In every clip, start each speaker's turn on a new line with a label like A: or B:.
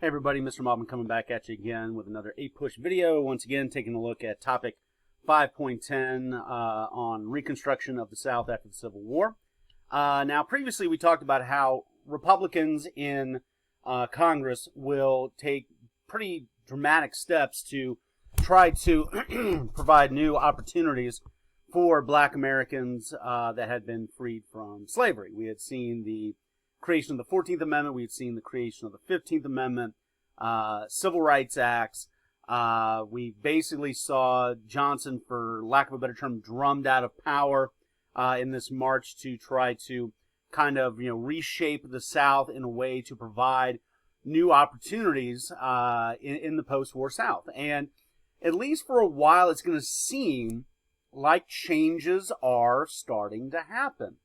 A: Hey everybody, Mr. Moblin coming back at you again with another APUSH video. Once again, taking a look at topic 5.10 on Reconstruction of the South after the Civil War. Now, previously we talked about how Republicans in Congress will take pretty dramatic steps to try to provide new opportunities for Black Americans that had been freed from slavery. We had seen the creation of the 14th Amendment. We've seen the creation of the 15th Amendment, Civil Rights Acts. We basically saw Johnson, for lack of a better term, drummed out of power in this march to try to kind of, reshape the South in a way to provide new opportunities in the post-war South. And at least for a while, it's going to seem like changes are starting to happen.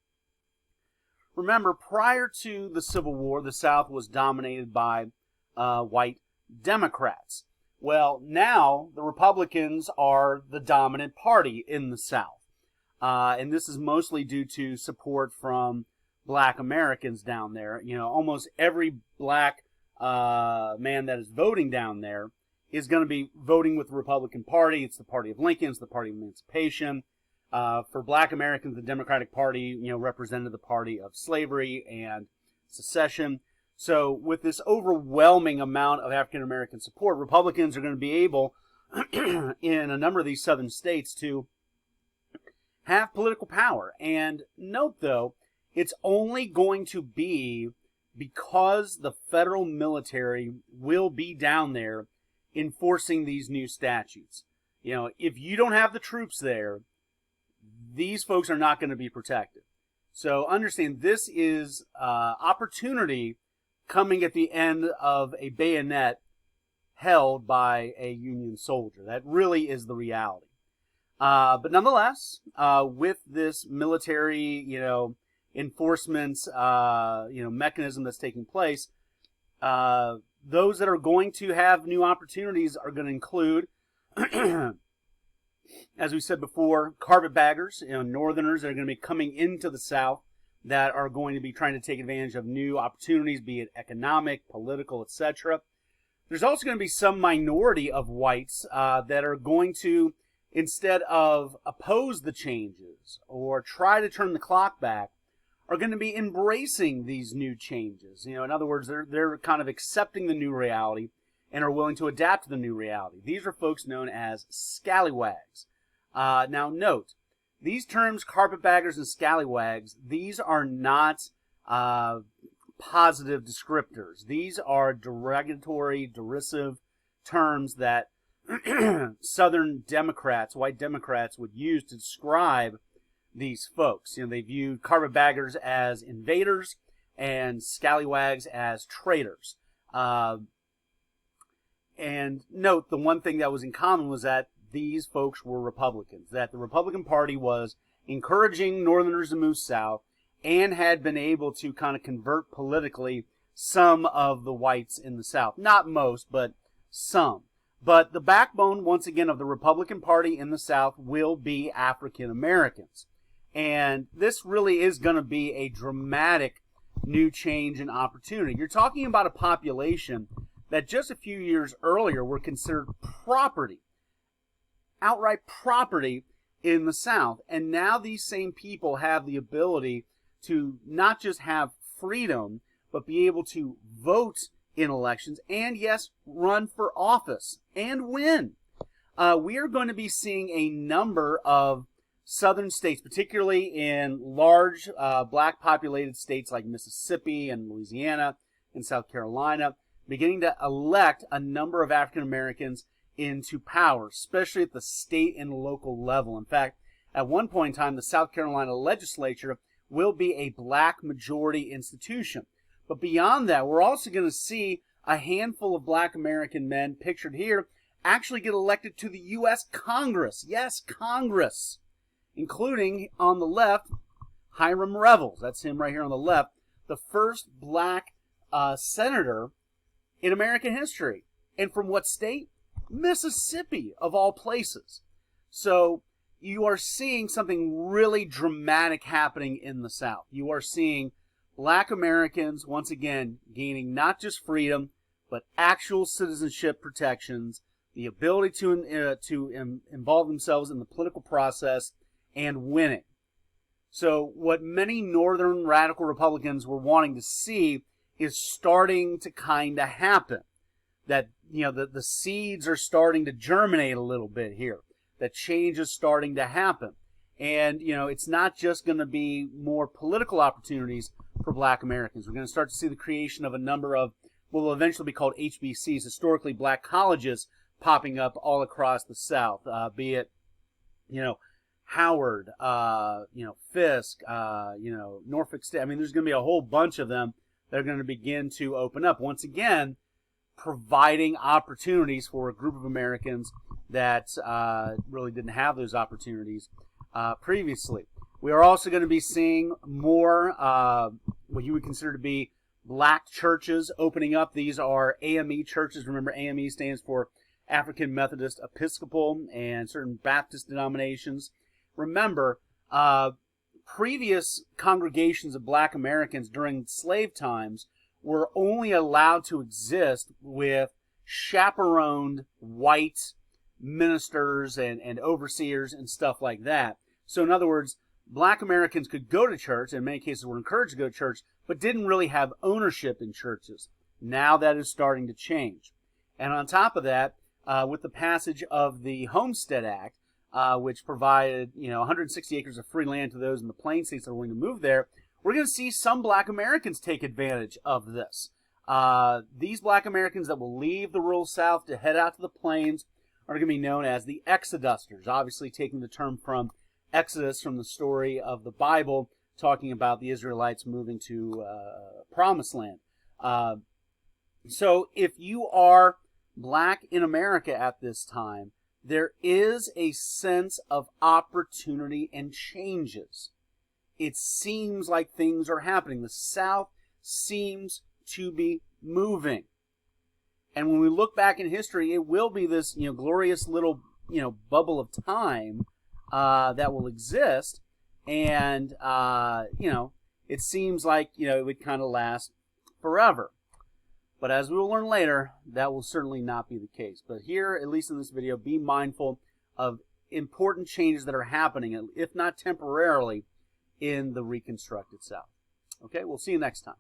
A: Remember, prior to the Civil War, the South was dominated by white Democrats. Well, now the Republicans are the dominant party in the South. And this is mostly due to support from Black Americans down there. Almost every Black man that is voting down there is going to be voting with the Republican Party. It's the party of Lincoln. It's the party of emancipation. For Black Americans, the Democratic Party, represented the party of slavery and secession. So with this overwhelming amount of African American support, Republicans are going to be able, in a number of these southern states, to have political power. And note, though, it's only going to be because the federal military will be down there enforcing these new statutes. If you don't have the troops there, these folks are not going to be protected. So understand, this is opportunity coming at the end of a bayonet held by a Union soldier. That really is the reality. But nonetheless, with this military, enforcement, mechanism that's taking place, those that are going to have new opportunities are going to include as we said before, carpetbaggers, northerners that are going to be coming into the South that are going to be trying to take advantage of new opportunities, be it economic, political, etc. There's also going to be some minority of whites that are going to, instead of oppose the changes or try to turn the clock back, are going to be embracing these new changes. In other words, they're kind of accepting the new reality and are willing to adapt to the new reality. These are folks known as scallywags. Now note, these terms, carpetbaggers and scallywags, these are not positive descriptors. These are derogatory, derisive terms that Southern Democrats, white Democrats, would use to describe these folks. They viewed carpetbaggers as invaders and scallywags as traitors. And note, the one thing that was in common was that these folks were Republicans, that the Republican Party was encouraging Northerners to move south and had been able to kind of convert politically some of the whites in the South. Not most, but some. But the backbone, once again, of the Republican Party in the South will be African Americans. And this really is going to be a dramatic new change and opportunity. You're talking about a population that just a few years earlier were considered property, outright property in the South. And now these same people have the ability to not just have freedom, but be able to vote in elections and, yes, run for office and win. We are going to be seeing a number of southern states, particularly in large black populated states like Mississippi and Louisiana and South Carolina, beginning to elect a number of African Americans into power, especially at the state and local level. In fact, at one point in time, the South Carolina legislature will be a black majority institution. But beyond that, we're also going to see a handful of Black American men, pictured here, actually get elected to the U.S. Congress. Yes, Congress. Including, on the left, Hiram Revels. That's him right here on the left. The first black senator in American history. And from what state? Mississippi, of all places. So you are seeing something really dramatic happening in the South. You are seeing Black Americans, once again, gaining not just freedom, but actual citizenship protections, the ability to involve themselves in the political process, and winning. So what many northern radical Republicans were wanting to see is starting to kind of happen. That, the seeds are starting to germinate a little bit here. That change is starting to happen. And, it's not just going to be more political opportunities for black Americans. We're going to start to see the creation of a number of what will eventually be called HBCs, historically black colleges, popping up all across the South, be it, Howard, Fisk, Norfolk State. I mean, there's going to be a whole bunch of them that are going to begin to open up. Once again, providing opportunities for a group of Americans that really didn't have those opportunities previously. We are also going to be seeing more what you would consider to be black churches opening up. These are AME churches. Remember, AME stands for African Methodist Episcopal and certain Baptist denominations. Remember, previous congregations of black Americans during slave times were only allowed to exist with chaperoned white ministers and overseers and stuff like that. So in other words, black Americans could go to church, in many cases were encouraged to go to church, but didn't really have ownership in churches. Now that is starting to change. And on top of that, with the passage of the Homestead Act, which provided 160 acres of free land to those in the Plain States that are willing to move there, we're going to see some black Americans take advantage of this. These black Americans that will leave the rural South to head out to the plains are going to be known as the Exodusters, obviously taking the term from Exodus, from the story of the Bible, talking about the Israelites moving to Promised Land. So if you are black in America at this time, there is a sense of opportunity and changes. It seems like things are happening. The South seems to be moving. And when we look back in history, it will be this, glorious little, bubble of time that will exist. And, it seems like, it would kind of last forever. But as we will learn later, that will certainly not be the case. But here, at least in this video, be mindful of important changes that are happening, if not temporarily, in the Reconstructed South. Okay, we'll see you next time.